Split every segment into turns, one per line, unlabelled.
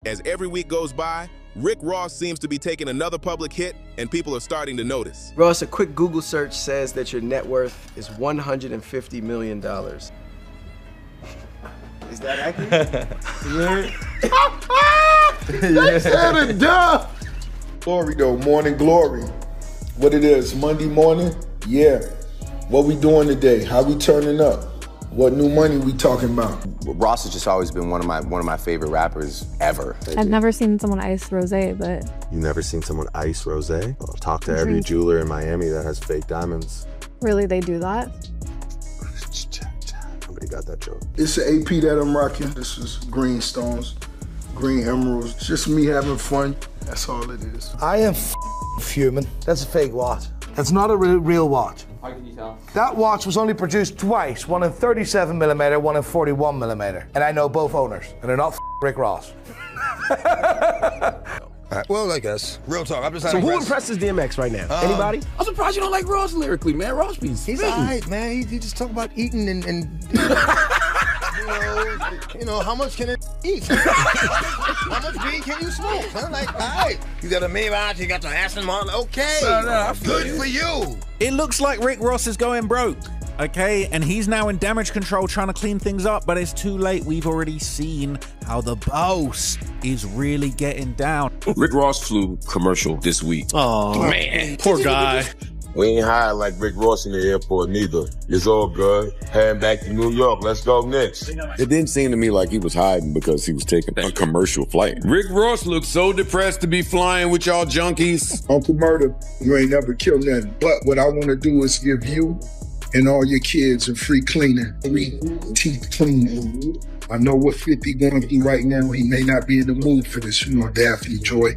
As every week goes by, Rick Ross seems to be taking another public hit, and people are starting to notice.
Ross, a quick Google search says that your net worth is $150 million. Is that accurate?
They said it, duh. Glory though, morning glory. What it is, Monday morning? Yeah. What we doing today? How we turning up? What new money we talking about?
Ross has just always been one of my favorite rappers ever.
I've never seen someone ice rosé, but...
You never seen someone ice rosé? Well, talk to every jeweler in Miami that has fake diamonds.
Really, they do that?
Nobody got that joke.
It's an AP that I'm rocking. This is green stones, green emeralds. It's just me having fun. That's all it is.
I am fuming. That's a fake watch. That's not a real watch.
How can you tell?
That watch was only produced twice, one in 37mm, one in 41mm. And I know both owners, and they're not Rick Ross.
Well, I guess. Real talk. I'm just
So who impresses DMX right now? Anybody?
I'm surprised you don't like Ross lyrically, man. Ross be
He's all right, man. He just talk about eating and you know, how much can it eat? How much weed can you smoke? Huh? Like, all right. You got a Maybach, you got the Aston Martin. Okay. Good for you.
It looks like Rick Ross is going broke. Okay, and he's now in damage control trying to clean things up, but it's too late. We've already seen how the boss is really getting down.
Rick Ross flew commercial this week.
Oh, man.
Poor guy.
We ain't hired like Rick Ross in the airport neither. It's all good. Heading back to New York. Let's go next.
It didn't seem to me like he was hiding because he was taking a commercial flight.
Rick Ross looks so depressed to be flying with y'all junkies.
Uncle Murder, you ain't never killed nothing. But what I want to do is give you and all your kids a free cleaning, free teeth cleaning. I know what 50 going through right now. He may not be in the mood for this, you know, Daphne Joy.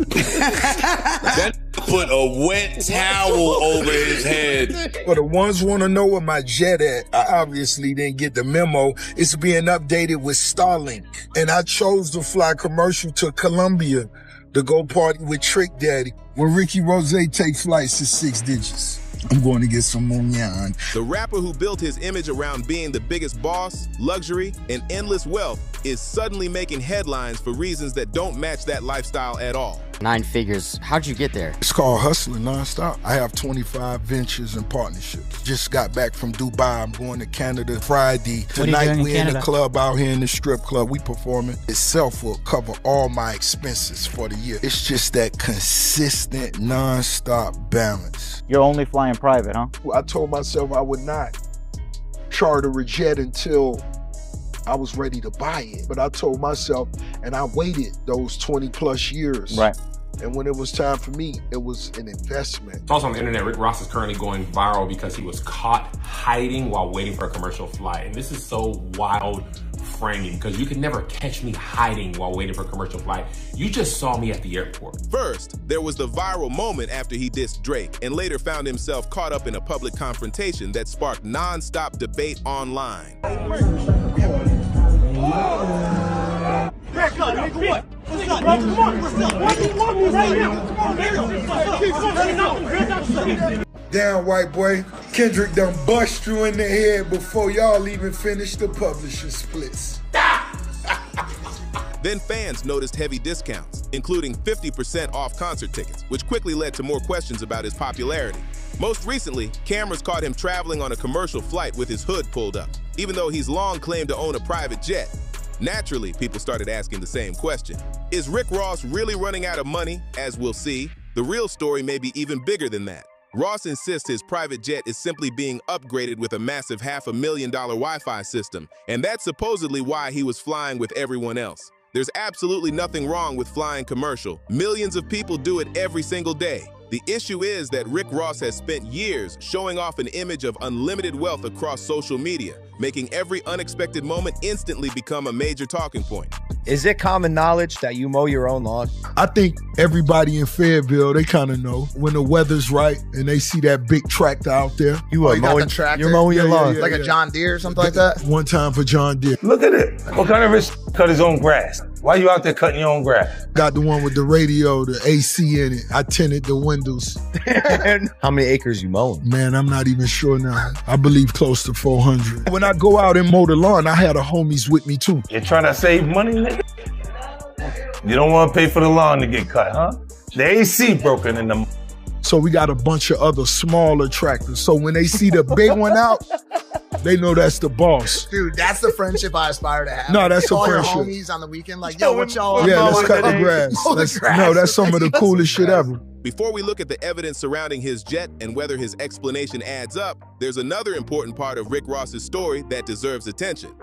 That put a wet towel over his head.
For the ones want to know where my jet at, I obviously didn't get the memo. It's being updated with Starlink. And I chose to fly commercial to Colombia to go party with Trick Daddy. When Ricky Rosé takes flights to 6 digits. I'm going to get some Mignon.
The rapper who built his image around being the biggest boss, luxury, and endless wealth is suddenly making headlines for reasons that don't match that lifestyle at all.
9 figures. How'd you get there?
It's called hustling nonstop. I have 25 ventures and partnerships. Just got back from Dubai. I'm going to Canada Friday. Tonight we in the club out here in the strip club. We performing. Itself will cover all my expenses for the year. It's just that consistent nonstop balance.
You're only flying private, huh?
I told myself I would not charter a jet until I was ready to buy it. But I told myself, and I waited those 20 plus years.
Right.
And when it was time for me, it was an investment.
Also on the internet, Rick Ross is currently going viral because he was caught hiding while waiting for a commercial flight. And this is so wild framing because you could never catch me hiding while waiting for a commercial flight. You just saw me at the airport.
First, there was the viral moment after he dissed Drake and later found himself caught up in a public confrontation that sparked non-stop debate online.
Damn, white boy. Kendrick done bust you in the head before y'all even finish the publishing splits.
Then fans noticed heavy discounts, including 50% off concert tickets, which quickly led to more questions about his popularity. Most recently, cameras caught him traveling on a commercial flight with his hood pulled up, even though he's long claimed to own a private jet. Naturally, people started asking the same question. Is Rick Ross really running out of money? As we'll see, the real story may be even bigger than that. Ross insists his private jet is simply being upgraded with a massive $500,000 Wi-Fi system, and that's supposedly why he was flying with everyone else. There's absolutely nothing wrong with flying commercial. Millions of people do it every single day. The issue is that Rick Ross has spent years showing off an image of unlimited wealth across social media, making every unexpected moment instantly become a major talking point.
Is it common knowledge that you mow your own lawn?
I think everybody in Fayetteville, they kind of know when the weather's right and they see that big tractor out there.
You are mowing, you're mowing your lawn.
Like a John Deere or something like that?
One time for John Deere.
Look at it. What kind of rich cut his own grass? Why you out there cutting your own grass?
Got the one with the radio, the AC in it. I tinted the windows.
How many acres you mowing?
Man, I'm not even sure now. I believe close to 400. When I go out and mow the lawn, I had a homies with me too.
You're trying to save money, nigga? You don't want to pay for the lawn to get cut, huh? The AC broken in the...
So we got a bunch of other smaller tractors. So when they see the big one out, they know that's the boss.
Dude, that's the friendship I aspire to have.
No, that's
all
a friendship.
Your homies on the weekend, like, yo, what y'all?
Yeah, let's cut the grass. No, that's some of the coolest shit ever.
Before we look at the evidence surrounding his jet and whether his explanation adds up, there's another important part of Rick Ross's story that deserves attention.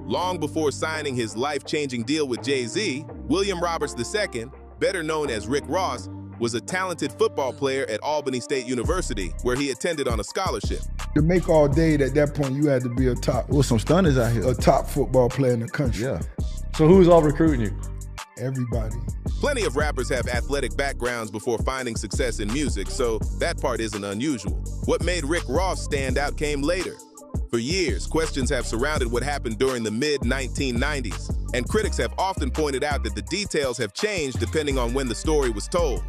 Long before signing his life-changing deal with Jay-Z, William Roberts II, better known as Rick Ross, was a talented football player at Albany State University, where he attended on a scholarship.
To make all day, at that point, you had to be a top.
Well, some stunners out here.
A top football player in the country.
Yeah. So who's all recruiting you?
Everybody.
Plenty of rappers have athletic backgrounds before finding success in music, so that part isn't unusual. What made Rick Ross stand out came later. For years, questions have surrounded what happened during the mid-1990s, and critics have often pointed out that the details have changed depending on when the story was told.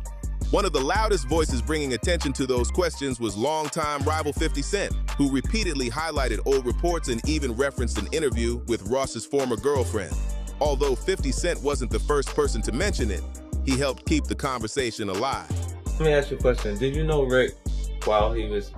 One of the loudest voices bringing attention to those questions was longtime rival 50 Cent, who repeatedly highlighted old reports and even referenced an interview with Ross's former girlfriend. Although 50 Cent wasn't the first person to mention it, he helped keep the conversation alive.
Let me ask you a question. Did you know Rick while he was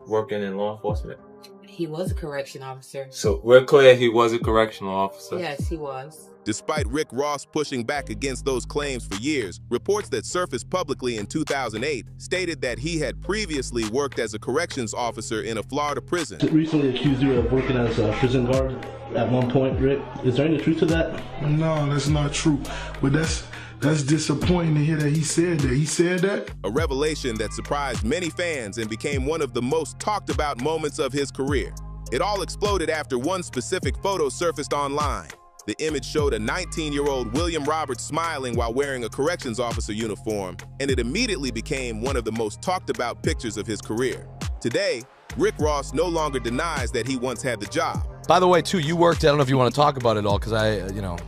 working in law enforcement?
He was a correction officer.
So we're clear he was a correctional officer?
Yes, he was.
Despite Rick Ross pushing back against those claims for years, reports that surfaced publicly in 2008 stated that he had previously worked as a corrections officer in a Florida prison.
Recently accused you of working as a prison guard at one point, Rick. Is there any truth to that?
No, that's not true. But that's disappointing to hear that he said that. He said that?
A revelation that surprised many fans and became one of the most talked about moments of his career. It all exploded after one specific photo surfaced online. The image showed a 19-year-old William Roberts smiling while wearing a corrections officer uniform, and it immediately became one of the most talked about pictures of his career. Today, Rick Ross no longer denies that he once had the job.
By the way, too, you worked, I don't know if you want to talk about it all, because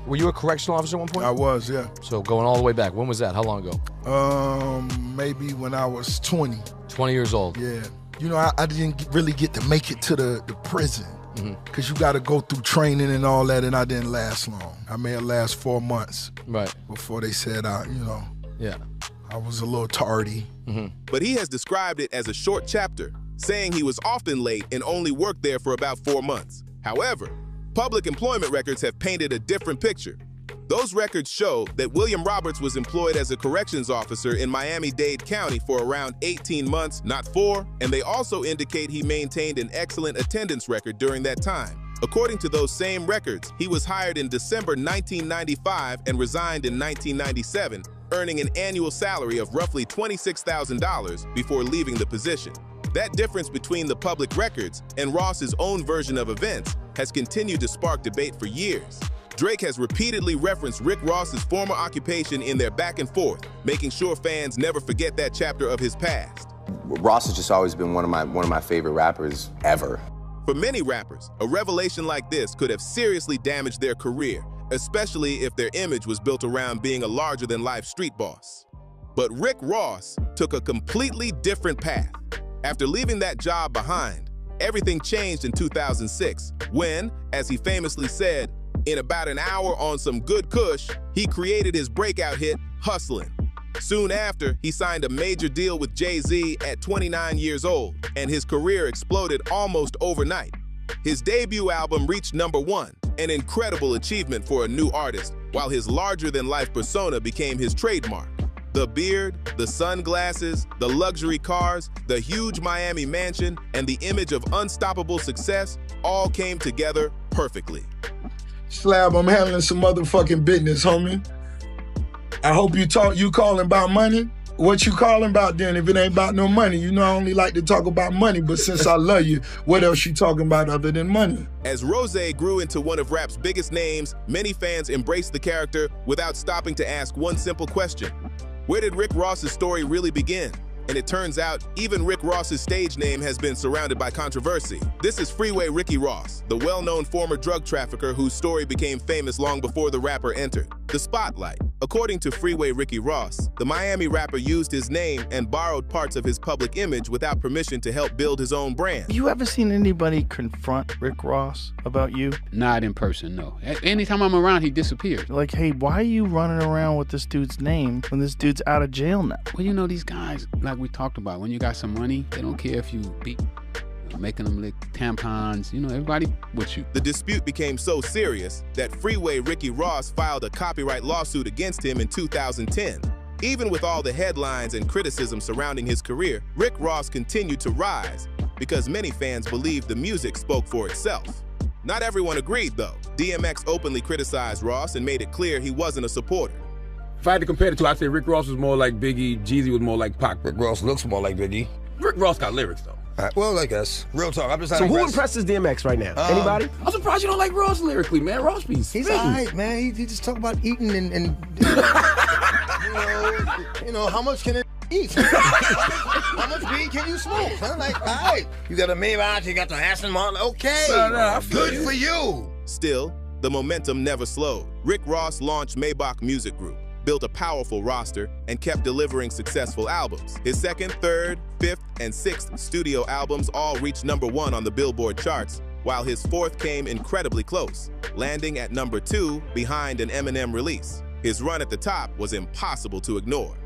were you a correctional officer at one point?
I was, yeah.
So going all the way back, when was that? How long ago?
Maybe when I was 20.
20 years old?
Yeah. You know, I didn't really get to make it to the prison. Because you got to go through training and all that, and I didn't last long. I may have lasted 4 months before they said, I was a little tardy.
But he has described it as a short chapter, saying he was often late and only worked there for about 4 months. However, public employment records have painted a different picture. Those records show that William Roberts was employed as a corrections officer in Miami-Dade County for around 18 months, not 4, and they also indicate he maintained an excellent attendance record during that time. According to those same records, he was hired in December 1995 and resigned in 1997, earning an annual salary of roughly $26,000 before leaving the position. That difference between the public records and Ross's own version of events has continued to spark debate for years. Drake has repeatedly referenced Rick Ross's former occupation in their back and forth, making sure fans never forget that chapter of his past.
Ross has just always been one of my favorite rappers ever.
For many rappers, a revelation like this could have seriously damaged their career, especially if their image was built around being a larger-than-life street boss. But Rick Ross took a completely different path. After leaving that job behind, everything changed in 2006 when, as he famously said, in about an hour on some good kush, he created his breakout hit, Hustlin'. Soon after, he signed a major deal with Jay-Z at 29 years old, and his career exploded almost overnight. His debut album reached #1, an incredible achievement for a new artist, while his larger-than-life persona became his trademark. The beard, the sunglasses, the luxury cars, the huge Miami mansion, and the image of unstoppable success all came together perfectly.
Slab, I'm handling some motherfucking business, homie. I hope you calling about money. What you calling about then if it ain't about no money? You know I only like to talk about money, but since I love you, what else you talking about other than money?
As Rose grew into one of rap's biggest names, many fans embraced the character without stopping to ask one simple question. Where did Rick Ross's story really begin? And it turns out, even Rick Ross's stage name has been surrounded by controversy. This is Freeway Ricky Ross, the well-known former drug trafficker whose story became famous long before the rapper entered the spotlight. According to Freeway Ricky Ross, the Miami rapper used his name and borrowed parts of his public image without permission to help build his own brand.
You ever seen anybody confront Rick Ross about you?
Not in person, no. Anytime I'm around, he disappears.
Like, hey, why are you running around with this dude's name when this dude's out of jail now?
Well, you know, these guys, like we talked about, when you got some money, they don't care if you be making them lick tampons, you know, everybody with you.
The dispute became so serious that Freeway Ricky Ross filed a copyright lawsuit against him in 2010. Even with all the headlines and criticism surrounding his career, Rick Ross continued to rise because many fans believed the music spoke for itself. Not everyone agreed, though. DMX openly criticized Ross and made it clear he wasn't a supporter.
If I had to compare the two, I'd say Rick Ross was more like Biggie, Jeezy was more like Pac.
Rick Ross looks more like Biggie.
Rick Ross got lyrics, though.
Well, I guess. Real talk. I'm just
So who impresses DMX right now? Anybody?
I'm surprised you don't like Ross lyrically, man. Ross be
He's all right, man. He just talk about eating and you know, how much can it eat? How much weed can you smoke? Huh? Like, all right. You got a Maybach, you got the Aston Martin. Okay. Good for you.
Still, the momentum never slowed. Rick Ross launched Maybach Music Group, built a powerful roster, and kept delivering successful albums. His second, third, fifth, and sixth studio albums all reached #1 on the Billboard charts, while his fourth came incredibly close, landing at #2 behind an Eminem release. His run at the top was impossible to ignore.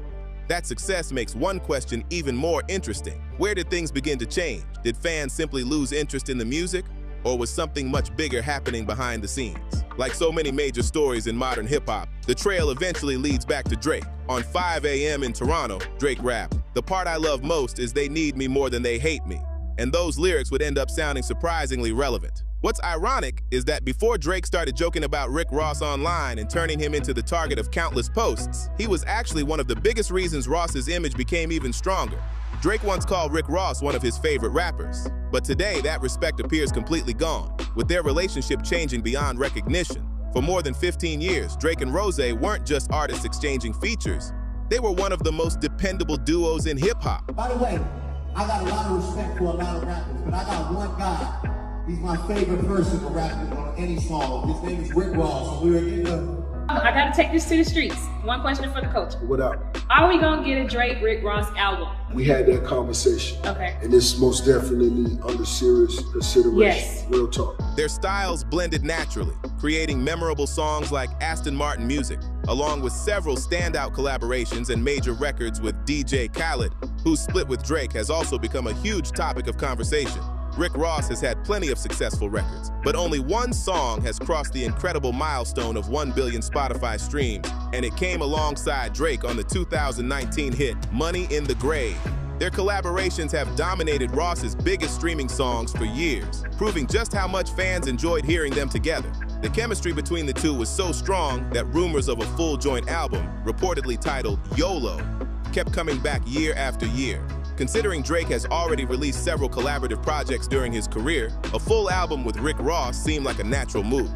That success makes one question even more interesting. Where did things begin to change? Did fans simply lose interest in the music? Or was something much bigger happening behind the scenes? Like so many major stories in modern hip-hop, the trail eventually leads back to Drake. On 5 a.m. in Toronto, Drake rapped, "The part I love most is they need me more than they hate me." And those lyrics would end up sounding surprisingly relevant. What's ironic is that before Drake started joking about Rick Ross online and turning him into the target of countless posts, he was actually one of the biggest reasons Ross's image became even stronger. Drake once called Rick Ross one of his favorite rappers, but today that respect appears completely gone, with their relationship changing beyond recognition. For more than 15 years, Drake and Rose weren't just artists exchanging features, they were one of the most dependable duos in hip-hop.
By the way, I got a lot of respect for a lot of rappers, but I got one guy. He's my favorite person to rap on any song. His name is Rick Ross. We were in the...
I gotta take this to the streets. One question for the coach.
What up?
Are we gonna get a Drake Rick Ross album?
We had that conversation.
Okay.
And it's most definitely under serious consideration.
Yes.
Real talk.
Their styles blended naturally, creating memorable songs like Aston Martin Music, along with several standout collaborations and major records with DJ Khaled, whose split with Drake has also become a huge topic of conversation. Rick Ross has had plenty of successful records, but only one song has crossed the incredible milestone of 1 billion Spotify streams, and it came alongside Drake on the 2019 hit Money in the Grave. Their collaborations have dominated Ross's biggest streaming songs for years, proving just how much fans enjoyed hearing them together. The chemistry between the two was so strong that rumors of a full joint album, reportedly titled YOLO, kept coming back year after year. Considering Drake has already released several collaborative projects during his career, a full album with Rick Ross seemed like a natural move.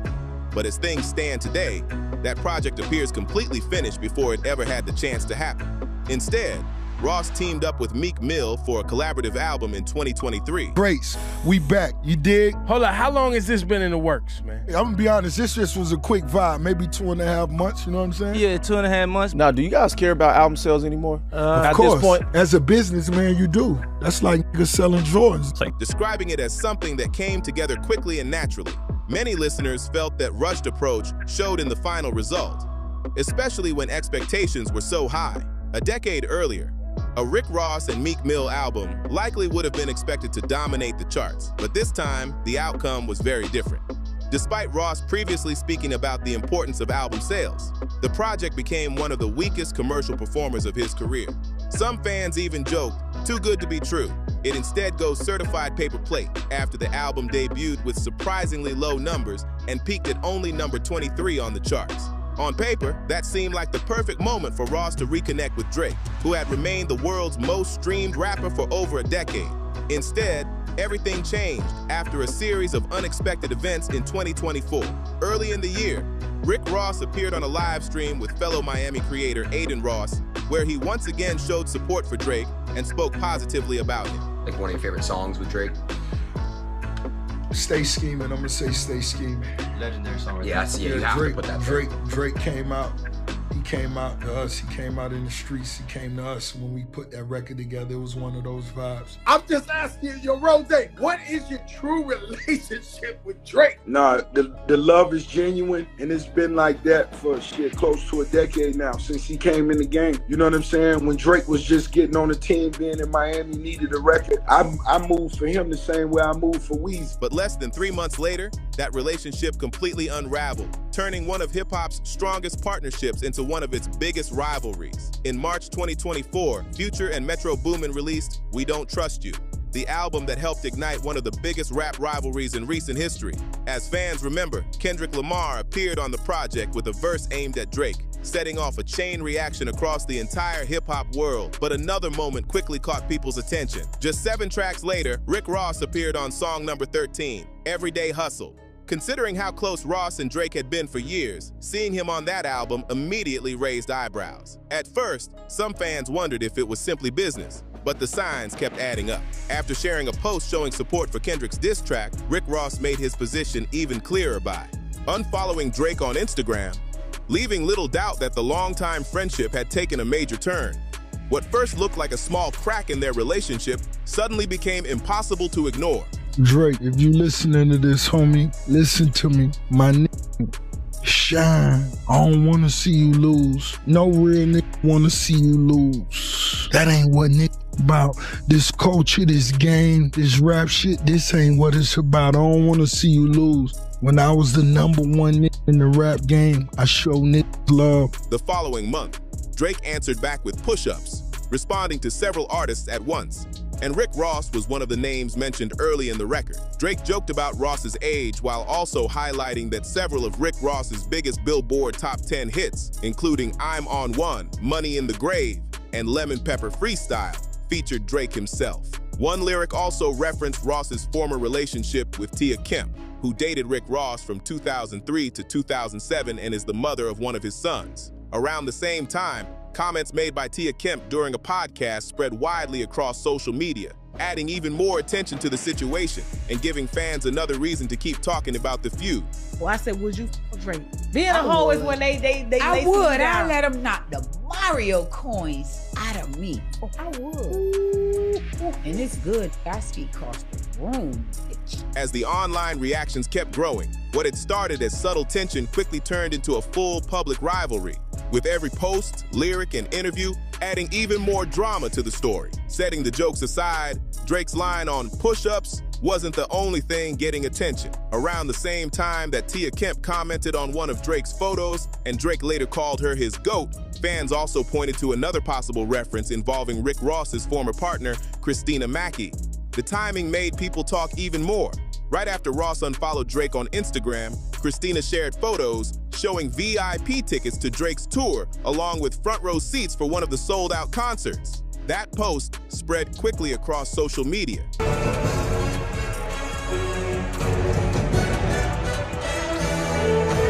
But as things stand today, that project appears completely finished before it ever had the chance to happen. Instead, Ross teamed up with Meek Mill for a collaborative album in 2023.
Grace, we back. You dig?
Hold on, how long has this been in the works, man?
I'm gonna be honest, this just was a quick vibe, maybe 2.5 months, you know what I'm saying?
Yeah, 2.5 months.
Now, do you guys care about album sales anymore?
Of course, this point? As a businessman, you do. That's like niggas selling Jordans.
Describing it as something that came together quickly and naturally, many listeners felt that rushed approach showed in the final result, especially when expectations were so high. A decade earlier, a Rick Ross and Meek Mill album likely would have been expected to dominate the charts, but this time, the outcome was very different. Despite Ross previously speaking about the importance of album sales, the project became one of the weakest commercial performers of his career. Some fans even joked, too good to be true. It instead goes certified paper plate after the album debuted with surprisingly low numbers and peaked at only number 23 on the charts. On paper, that seemed like the perfect moment for Ross to reconnect with Drake, who had remained the world's most streamed rapper for over a decade. Instead, everything changed after a series of unexpected events in 2024. Early in the year, Rick Ross appeared on a live stream with fellow Miami creator Adin Ross, where he once again showed support for Drake and spoke positively about him.
Like one of your favorite songs with Drake?
Stay Scheming, I'm gonna say Stay Scheming.
Legendary song. Yeah, I see it. You have
Drake,
to put that
Drake came out, He came out to us. He came out in the streets. He came to us. When we put that record together, it was one of those vibes.
I'm just asking you, Rose, what is your true relationship with Drake?
Nah, the love is genuine, and it's been like that for close to a decade now, since he came in the game. You know what I'm saying? When Drake was just getting on the team, being in Miami, needed a record, I moved for him the same way I moved for Weezy.
But less than 3 months later, that relationship completely unraveled, turning one of hip-hop's strongest partnerships into one of its biggest rivalries. In March 2024, Future and Metro Boomin released We Don't Trust You, the album that helped ignite one of the biggest rap rivalries in recent history. As fans remember, Kendrick Lamar appeared on the project with a verse aimed at Drake, setting off a chain reaction across the entire hip-hop world. But another moment quickly caught people's attention. Just 7 tracks later, Rick Ross appeared on song number 13, Everyday Hustle. Considering how close Ross and Drake had been for years, seeing him on that album immediately raised eyebrows. At first, some fans wondered if it was simply business, but the signs kept adding up. After sharing a post showing support for Kendrick's diss track, Rick Ross made his position even clearer by unfollowing Drake on Instagram, leaving little doubt that the longtime friendship had taken a major turn. What first looked like a small crack in their relationship suddenly became impossible to ignore.
Drake, if you listening to this, homie, listen to me. My nigga, shine. I don't want to see you lose. No real nigga want to see you lose. That ain't what nigga about. This culture, this game, this rap shit, this ain't what it's about. I don't want to see you lose. When I was the #1 nigga in the rap game, I showed niggas love.
The following month, Drake answered back with push-ups, responding to several artists at once. And Rick Ross was one of the names mentioned early in the record. Drake joked about Ross's age while also highlighting that several of Rick Ross's biggest Billboard Top 10 hits, including I'm on One, Money in the Grave, and Lemon Pepper Freestyle, featured Drake himself. One lyric also referenced Ross's former relationship with Tia Kemp, who dated Rick Ross from 2003 to 2007 and is the mother of one of his sons. Around the same time, comments made by Tia Kemp during a podcast spread widely across social media, adding even more attention to the situation and giving fans another reason to keep talking about the feud.
Well, I said, would you Drake? Being a hoe is when they
I would. I let them knock the Mario coins out of me.
Oh, I would.
And it's good. I speak across the room.
As the online reactions kept growing, what had started as subtle tension quickly turned into a full public rivalry, with every post, lyric, and interview adding even more drama to the story. Setting the jokes aside, Drake's line on push-ups wasn't the only thing getting attention. Around the same time that Tia Kemp commented on one of Drake's photos, and Drake later called her his GOAT, fans also pointed to another possible reference involving Rick Ross's former partner, Christina Mackey. The timing made people talk even more. Right after Ross unfollowed Drake on Instagram, Christina shared photos showing VIP tickets to Drake's tour, along with front row seats for one of the sold-out concerts. That post spread quickly across social media.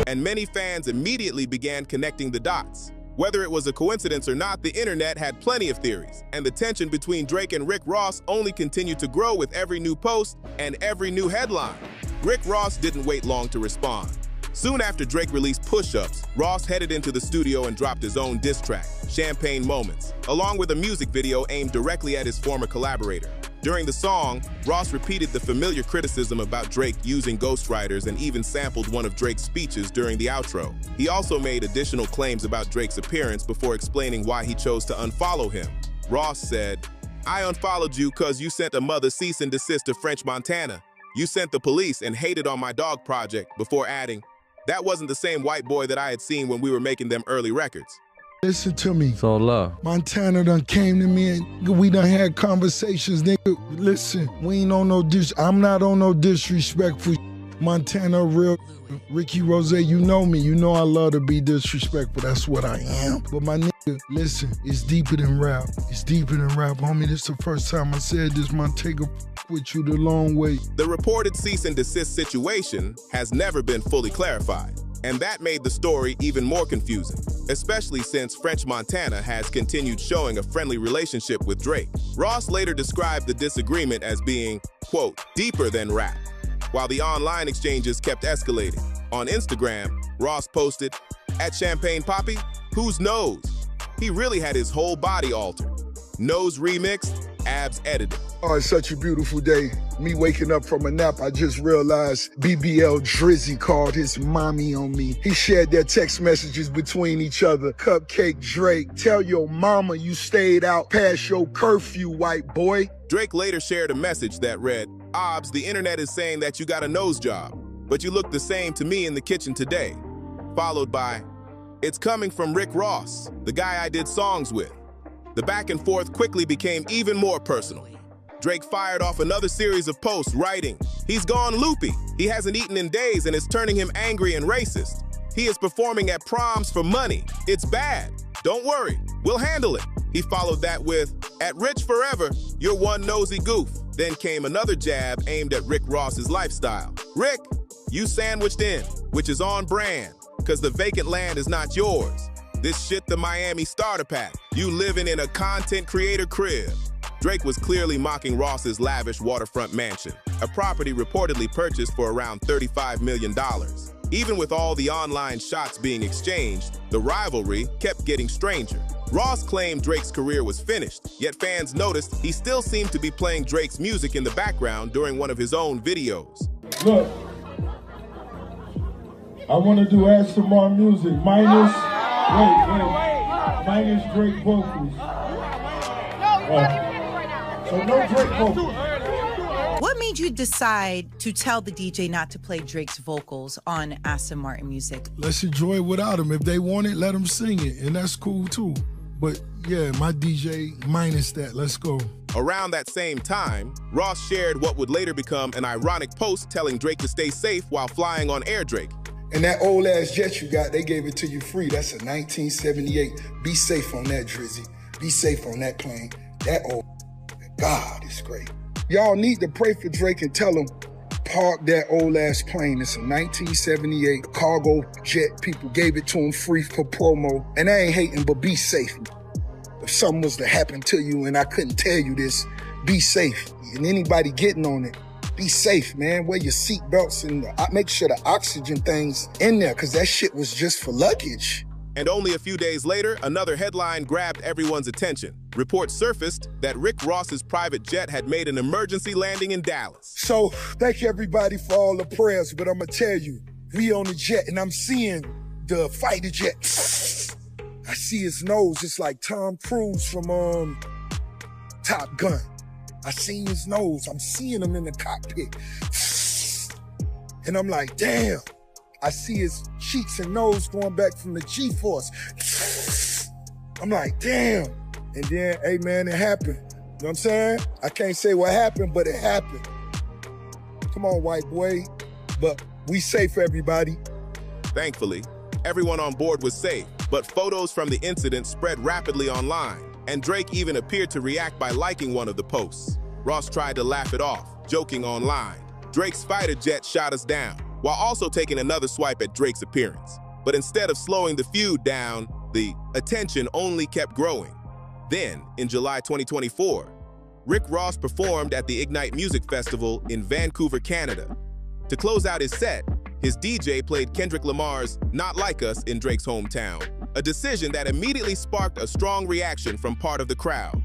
And many fans immediately began connecting the dots. Whether it was a coincidence or not, the internet had plenty of theories, and the tension between Drake and Rick Ross only continued to grow with every new post and every new headline. Rick Ross didn't wait long to respond. Soon after Drake released Push-Ups, Ross headed into the studio and dropped his own diss track, Champagne Moments, along with a music video aimed directly at his former collaborator. During the song, Ross repeated the familiar criticism about Drake using ghostwriters and even sampled one of Drake's speeches during the outro. He also made additional claims about Drake's appearance before explaining why he chose to unfollow him. Ross said, "I unfollowed you cause you sent a mother cease and desist to French Montana. You sent the police and hated on my dog project," before adding, "That wasn't the same white boy that I had seen when we were making them early records."
Listen to me.
So love.
Montana done came to me and we done had conversations, nigga. Listen, we ain't on no I'm not on no disrespectful Montana real. Ricky Rose, you know me. You know I love to be disrespectful. That's what I am. But my nigga, listen, it's deeper than rap. It's deeper than rap, homie. This the first time I said this. Montana with you the long way.
The reported cease and desist situation has never been fully clarified. And that made the story even more confusing, especially since French Montana has continued showing a friendly relationship with Drake. Ross later described the disagreement as being, quote, deeper than rap, while the online exchanges kept escalating. On Instagram, Ross posted, "At Champagne Poppy, Whose nose? He really had his whole body altered. Nose remixed, abs edited.
Oh, it's such a beautiful day. Me waking up from a nap, I just realized BBL Drizzy called his mommy on me. He shared their text messages between each other. Cupcake Drake, tell your mama you stayed out past your curfew, white boy.
Drake later shared a message that read, "Obs, the internet is saying that you got a nose job, but you look the same to me in the kitchen today." Followed by, "It's coming from Rick Ross, the guy I did songs with." The back and forth quickly became even more personal. Drake fired off another series of posts writing, "He's gone loopy. He hasn't eaten in days and it's turning him angry and racist. He is performing at proms for money. It's bad. Don't worry, we'll handle it." He followed that with, "At Rich Forever, you're one nosy goof." Then came another jab aimed at Rick Ross's lifestyle. "Rick, you sandwiched in, which is on brand, because the vacant land is not yours. This shit the Miami starter pack. You living in a content creator crib." Drake was clearly mocking Ross's lavish waterfront mansion, a property reportedly purchased for around $35 million. Even with all the online shots being exchanged, the rivalry kept getting stranger. Ross claimed Drake's career was finished, yet fans noticed he still seemed to be playing Drake's music in the background during one of his own videos.
Look, I want to do ASMR music minus Drake vocals. So no Drake vocals.
What made you decide to tell the DJ not to play Drake's vocals on Aston Martin music?
Let's enjoy it without him. If they want it, let them sing it, and that's cool too. But yeah, my DJ minus that. Let's go.
Around that same time, Ross shared what would later become an ironic post telling Drake to stay safe while flying on Air Drake.
And that old ass jet you got, they gave it to you free. That's a 1978. Be safe on that, Drizzy. Be safe on that plane. That old, God, it's great. Y'all need to pray for Drake and tell him, park that old ass plane. It's a 1978 cargo jet. People gave it to him free for promo. And I ain't hating, but be safe. If something was to happen to you and I couldn't tell you this, be safe. And anybody getting on it, be safe, man. Wear your seat belts and make sure the oxygen thing's in there, because that shit was just for luggage.
And only a few days later, another headline grabbed everyone's attention. Reports surfaced that Rick Ross's private jet had made an emergency landing in Dallas.
So, thank everybody for all the prayers, but I'm gonna tell you, we on the jet and I'm seeing the fighter jet. I see his nose, it's like Tom Cruise from Top Gun. I seen his nose, I'm seeing him in the cockpit. And I'm like, damn. I see his cheeks and nose going back from the G-force. I'm like, damn. And then, hey man, it happened. You know what I'm saying? I can't say what happened, but it happened. Come on, white boy. But we safe, everybody.
Thankfully, everyone on board was safe, but photos from the incident spread rapidly online, and Drake even appeared to react by liking one of the posts. Ross tried to laugh it off, joking online, "Drake's fighter jet shot us down," while also taking another swipe at Drake's appearance. But instead of slowing the feud down, the attention only kept growing. Then, in July 2024, Rick Ross performed at the Ignite Music Festival in Vancouver, Canada. To close out his set, his DJ played Kendrick Lamar's "Not Like Us" in Drake's hometown, a decision that immediately sparked a strong reaction from part of the crowd.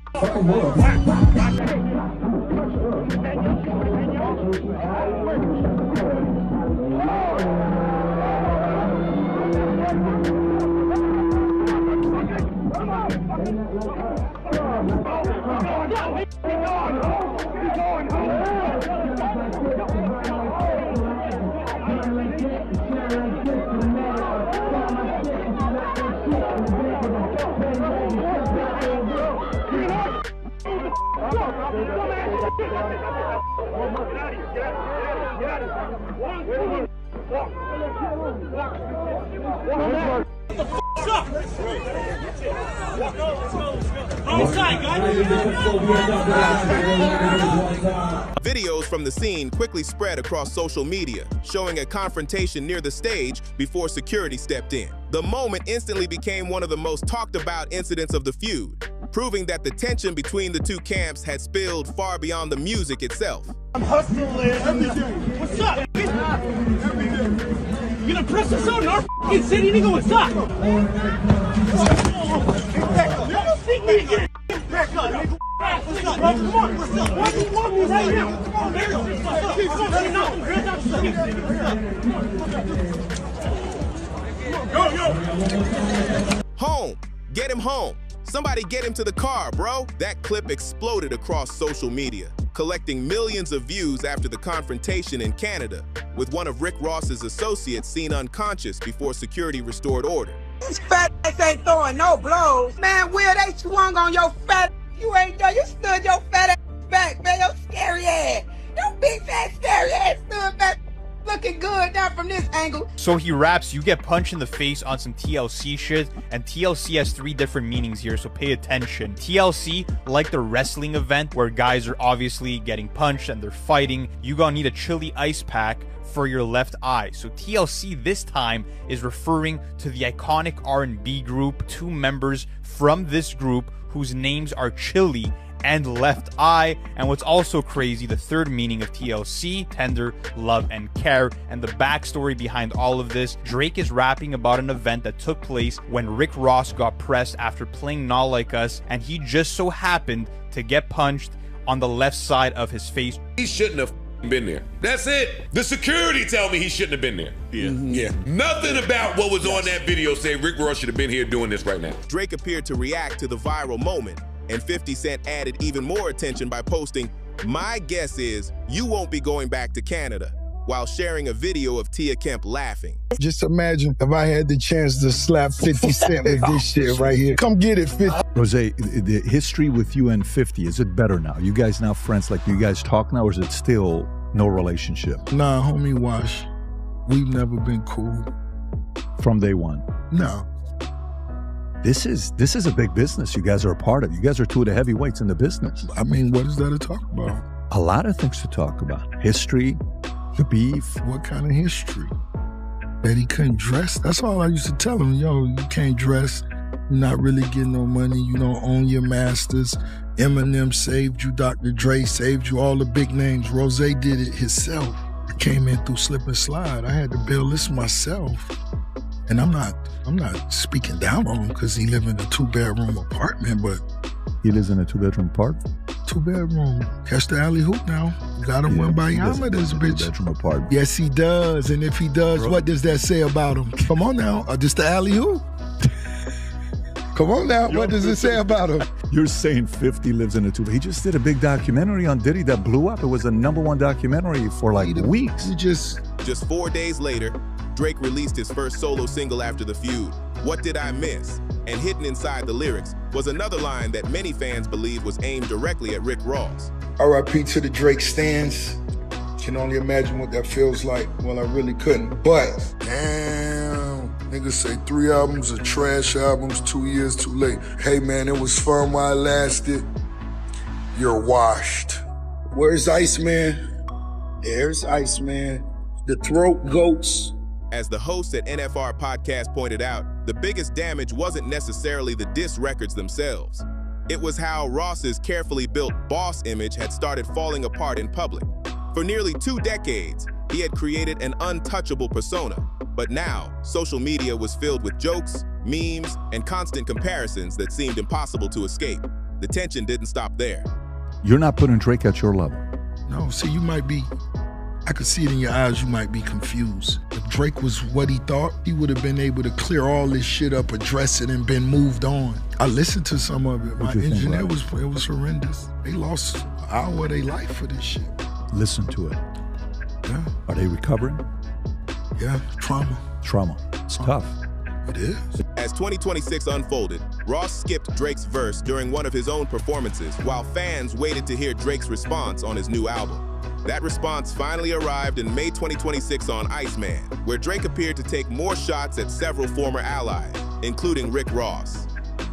Videos from the scene quickly spread across social media, showing a confrontation near the stage before security stepped in. The moment instantly became one of the most talked about incidents of the feud, proving that the tension between the two camps had spilled far beyond the music itself.
I'm hustling every day. What's up? Every day. You gonna press us out in our f***ing city, nigga? What's up?
Back up, nigga. What's up, bro? Come on. What's up? Why do you want me right now? Come on, nigga.
Yo. Home. Get him home. Somebody get him to the car, bro. That clip exploded across social media, collecting millions of views after the confrontation in Canada, with one of Rick Ross's associates seen unconscious before security restored order.
This fat ass ain't throwing no blows. Man, Will, they swung on your fat. You ain't done. You stood your fat ass back, man. Your scary ass. Your big fat scary ass stood back. Looking good down from this angle.
So he raps, you get punched in the face on some TLC shit, and TLC has 3 different meanings here, so pay attention. TLC, like the wrestling event where guys are obviously getting punched and they're fighting, you gonna need a chili ice pack for your left eye. So TLC this time is referring to the iconic R&B group, 2 members from this group whose names are Chili and Left Eye. And what's also crazy, the 3rd meaning of TLC, tender, love, and care. And the backstory behind all of this, Drake is rapping about an event that took place when Rick Ross got pressed after playing Not Like Us, and he just so happened to get punched on the left side of his face.
He shouldn't have been there. That's it. The security tell me he shouldn't have been there. Yeah. Nothing about what was on that video say Rick Ross should have been here doing this right now.
Drake appeared to react to the viral moment, and 50 Cent added even more attention by posting, "My guess is you won't be going back to Canada," while sharing a video of Tia Kemp laughing.
Just imagine if I had the chance to slap 50 Cent with this shit right here. Come get it, 50.
Rose, the history with you and 50, is it better now? You guys now friends, like you guys talk now, or is it still no relationship?
Nah, homie Wash, we've never been cool.
From day one?
No.
This is a big business you guys are a part of. You guys are 2 of the heavyweights in the business.
I mean, what is there to talk about?
A lot of things to talk about. History, the beef.
What kind of history? That he couldn't dress? That's all I used to tell him. Yo, you can't dress. You're not really getting no money. You don't own your masters. Eminem saved you. Dr. Dre saved you. All the big names. Rose did it himself. I came in through slip and slide. I had to build this myself. And I'm not speaking down on him because he live in a 2-bedroom apartment, but
he lives in a 2-bedroom apartment?
2-bedroom. Catch the alley hoop now. Got him win by Yama, this bitch.
2-bedroom apartment.
Yes, he does. And if he does, what does that say about him? Come on now. Just the alley hoop. Come on now. What does it say about him?
You're saying 50 lives in a 2-bedroom. He just did a big documentary on Diddy that blew up. It was the #1 documentary for like weeks.
Just 4 days later, Drake released his first solo single after the feud, "What Did I Miss?" And hidden inside the lyrics was another line that many fans believe was aimed directly at Rick Ross.
R.I.P. to the Drake stans. Can only imagine what that feels like. Well, I really couldn't. But, damn, niggas say 3 albums are trash albums, 2 years too late. Hey man, it was fun while it lasted. You're washed. Where's Iceman? There's Iceman. The Throat Goats.
As the host at NFR Podcast pointed out, the biggest damage wasn't necessarily the diss records themselves. It was how Ross's carefully built boss image had started falling apart in public. For nearly 2 decades, he had created an untouchable persona. But now, social media was filled with jokes, memes, and constant comparisons that seemed impossible to escape. The tension didn't stop there.
You're not putting Drake at your level.
No, see, you might be, I could see it in your eyes, you might be confused. If Drake was what he thought, he would have been able to clear all this shit up, address it, and been moved on. I listened to some of it. My engineer it was horrendous. They lost an hour of their life for this shit.
Listen to it.
Yeah.
Are they recovering?
Yeah, trauma.
Trauma. It's tough.
It is.
As 2026 unfolded, Ross skipped Drake's verse during one of his own performances while fans waited to hear Drake's response on his new album. That response finally arrived in May 2026 on Iceman, where Drake appeared to take more shots at several former allies, including Rick Ross.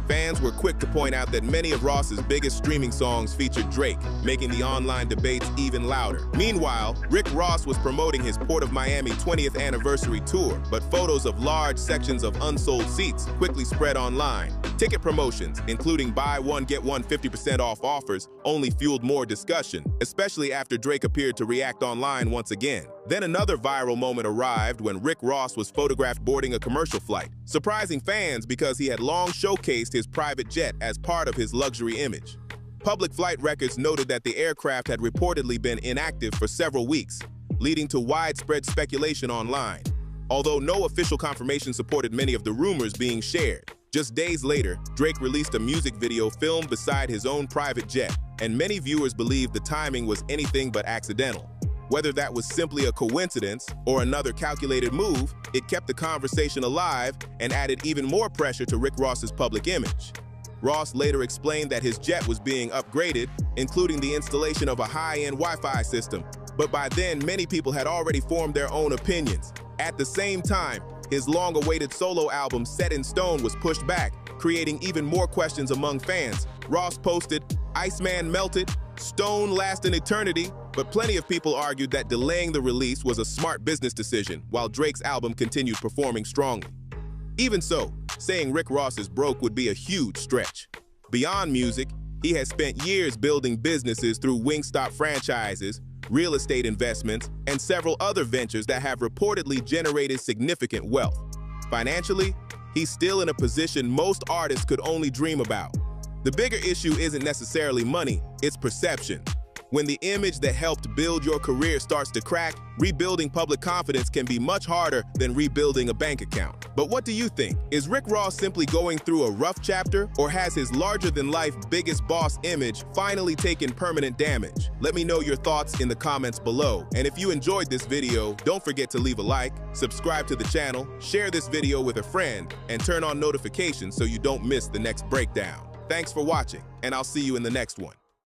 Fans were quick to point out that many of Ross's biggest streaming songs featured Drake, making the online debates even louder. Meanwhile, Rick Ross was promoting his Port of Miami 20th anniversary tour, but photos of large sections of unsold seats quickly spread online. Ticket promotions, including buy one, get one 50% off offers, only fueled more discussion, especially after Drake appeared to react online once again. Then another viral moment arrived when Rick Ross was photographed boarding a commercial flight, surprising fans because he had long showcased his private jet as part of his luxury image. Public flight records noted that the aircraft had reportedly been inactive for several weeks, leading to widespread speculation online. Although no official confirmation supported many of the rumors being shared. Just days later, Drake released a music video filmed beside his own private jet, and many viewers believed the timing was anything but accidental. Whether that was simply a coincidence or another calculated move, it kept the conversation alive and added even more pressure to Rick Ross's public image. Ross later explained that his jet was being upgraded, including the installation of a high-end Wi-Fi system, but by then many people had already formed their own opinions. At the same time, his long-awaited solo album Set in Stone was pushed back, creating even more questions among fans. Ross posted, "Iceman melted, Stone last an eternity," but plenty of people argued that delaying the release was a smart business decision, while Drake's album continued performing strongly. Even so, saying Rick Ross is broke would be a huge stretch. Beyond music, he has spent years building businesses through Wingstop franchises, real estate investments, and several other ventures that have reportedly generated significant wealth. Financially, he's still in a position most artists could only dream about. The bigger issue isn't necessarily money, it's perception. When the image that helped build your career starts to crack, rebuilding public confidence can be much harder than rebuilding a bank account. But what do you think? Is Rick Ross simply going through a rough chapter, or has his larger-than-life biggest boss image finally taken permanent damage? Let me know your thoughts in the comments below. And if you enjoyed this video, don't forget to leave a like, subscribe to the channel, share this video with a friend, and turn on notifications so you don't miss the next breakdown. Thanks for watching, and I'll see you in the next one.